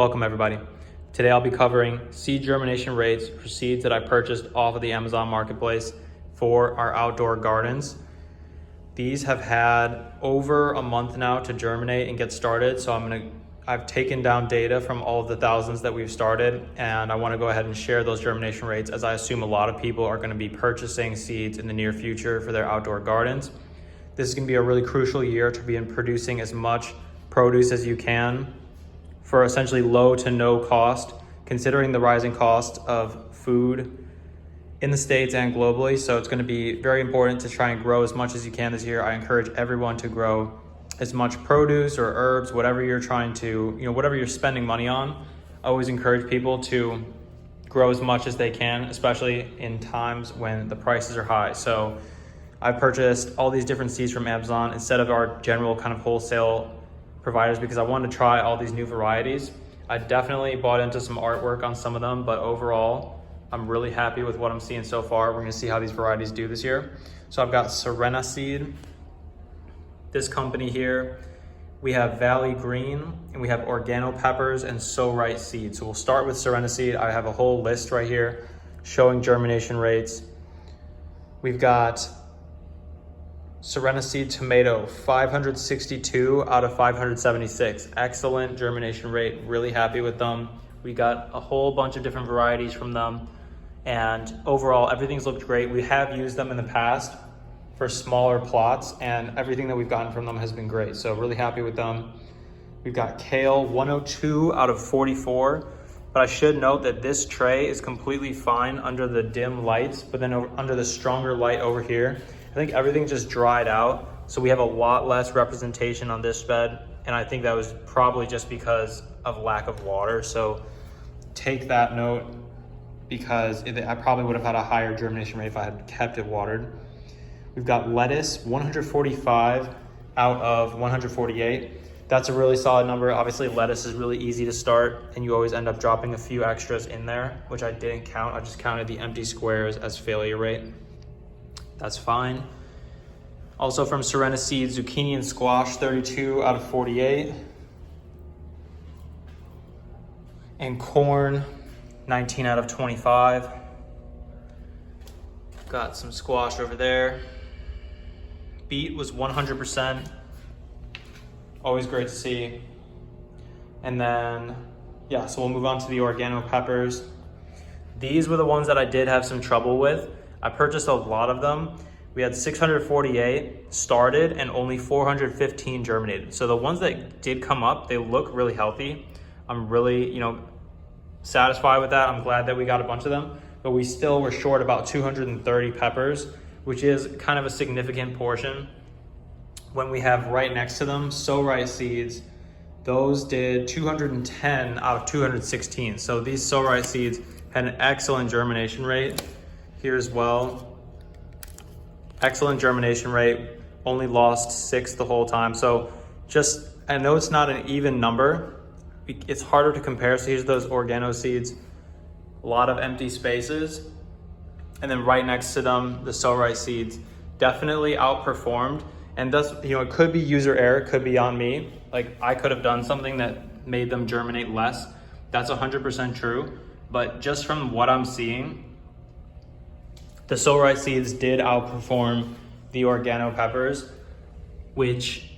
Welcome everybody. Today I'll be covering seed germination rates for seeds that I purchased off of the Amazon marketplace for our outdoor gardens. These have had over a month now to germinate and get started, so I've taken down data from all of the thousands that we've started, and I want to go ahead and share those germination rates, as I assume a lot of people are going to be purchasing seeds in the near future for their outdoor gardens. This is going to be a really crucial year to be producing as much produce as you can for essentially low to no cost, considering the rising cost of food in the States and globally. So it's going to be very important to try and grow as much as you can this year. I encourage everyone to grow as much produce or herbs, whatever you're trying to, whatever you're spending money on. I always encourage people to grow as much as they can, especially in times when the prices are high. So I purchased all these different seeds from Amazon instead of our general kind of wholesale providers because I wanted to try all these new varieties. I definitely bought into some artwork on some of them, but overall, I'm really happy with what I'm seeing so far. We're gonna see how these varieties do this year. So I've got Sereniseed, this company here. We have Greene, and we have Organo peppers and So Right seeds. So we'll start with Sereniseed. I have a whole list right here showing germination rates. We've got Sereniseed tomato, 562 out of 576. Excellent germination rate, really happy with them. We got a whole bunch of different varieties from them, and overall everything's looked great. We have used them in the past for smaller plots, and everything that we've gotten from them has been great, so really happy with them. We've got kale, 102 out of 44, but I should note that this tray is completely fine under the dim lights, but then under the stronger light over here, I think everything just dried out, so we have a lot less representation on this bed, and I think that was probably just because of lack of water. So take that note, because I probably would have had a higher germination rate if I had kept it watered. We've got lettuce, 145 out of 148. That's a really solid number. Obviously lettuce is really easy to start, and you always end up dropping a few extras in there, which I didn't count. I just counted the empty squares as failure rate. That's fine. Also from Sereniseed, zucchini and squash, 32 out of 48. And corn, 19 out of 25. Got some squash over there. Beet was 100%. Always great to see. And then, yeah, so we'll move on to the Organo peppers. These were the ones that I did have some trouble with. I purchased a lot of them. We had 648 started and only 415 germinated. So the ones that did come up, they look really healthy. I'm really, satisfied with that. I'm glad that we got a bunch of them, but we still were short about 230 peppers, which is kind of a significant portion. When we have right next to them, So Right seeds, those did 210 out of 216. So these So Right seeds had an excellent germination rate. Here as well, excellent germination rate, only lost 6 the whole time. So I know it's not an even number, it's harder to compare. So here's those Organo seeds, a lot of empty spaces. And then right next to them, the So Right seeds definitely outperformed. And thus, it could be user error, it could be on me. Like I could have done something that made them germinate less. That's 100% true. But just from what I'm seeing, the So Right seeds did outperform the Organo peppers, which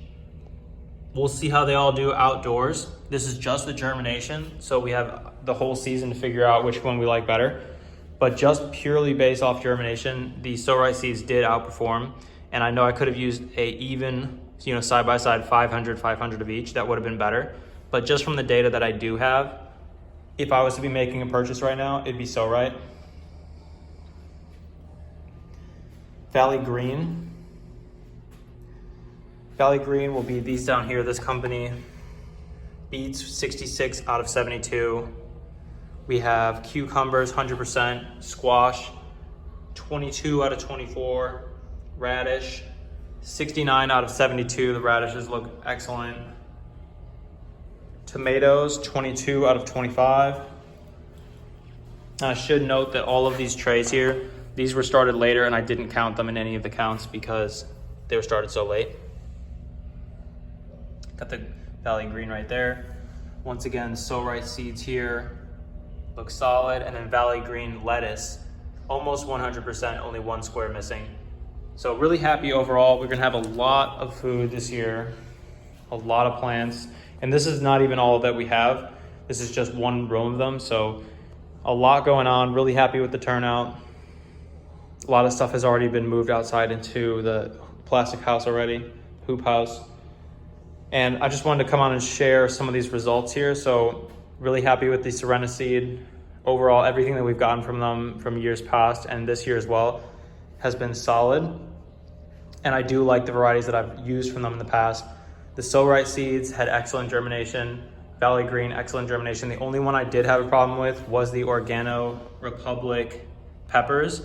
we'll see how they all do outdoors. This is just the germination, so we have the whole season to figure out which one we like better. But just purely based off germination, the So Right seeds did outperform. And I know I could have used a even, side-by-side 500 of each. That would have been better. But just from the data that I do have, if I was to be making a purchase right now, it'd be So Right. Greene. Greene will be these down here, this company. Beets, 66 out of 72. We have cucumbers, 100%. Squash, 22 out of 24. Radish, 69 out of 72. The radishes look excellent. Tomatoes, 22 out of 25. I should note that all of these trays here, these were started later, and I didn't count them in any of the counts because they were started so late. Got the Greene right there. Once again, So-Right seeds here look solid. And then Valley Green lettuce, almost 100%, only 1 square missing. So really happy overall. We're gonna have a lot of food this year, a lot of plants. And this is not even all that we have. This is just one row of them. So a lot going on, really happy with the turnout. A lot of stuff has already been moved outside into the plastic house already, hoop house. And I just wanted to come on and share some of these results here. So really happy with the Sereniseed. Overall, everything that we've gotten from them from years past and this year as well has been solid. And I do like the varieties that I've used from them in the past. The So-Right seeds had excellent germination. Valley Green, excellent germination. The only one I did have a problem with was the Organo Republic peppers.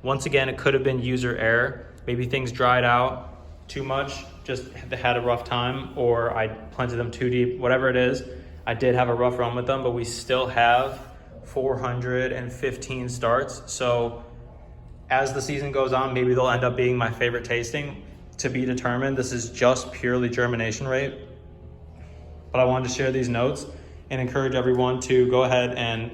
Once again, it could have been user error. Maybe things dried out too much, just had a rough time, or I planted them too deep, whatever it is. I did have a rough run with them, but we still have 415 starts. So as the season goes on, maybe they'll end up being my favorite tasting, to be determined. This is just purely germination rate. But I wanted to share these notes and encourage everyone to go ahead and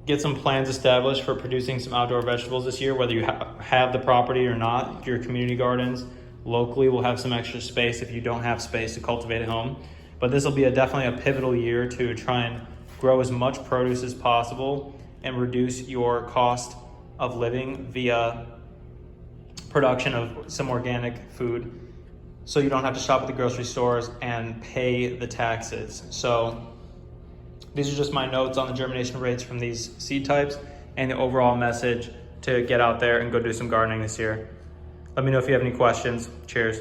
get some plans established for producing some outdoor vegetables this year, whether you have the property or not. Your community gardens locally will have some extra space if you don't have space to cultivate at home. But this will be definitely a pivotal year to try and grow as much produce as possible and reduce your cost of living via production of some organic food, so you don't have to shop at the grocery stores and pay the taxes. So these are just my notes on the germination rates from these seed types and the overall message to get out there and go do some gardening this year. Let me know if you have any questions. Cheers.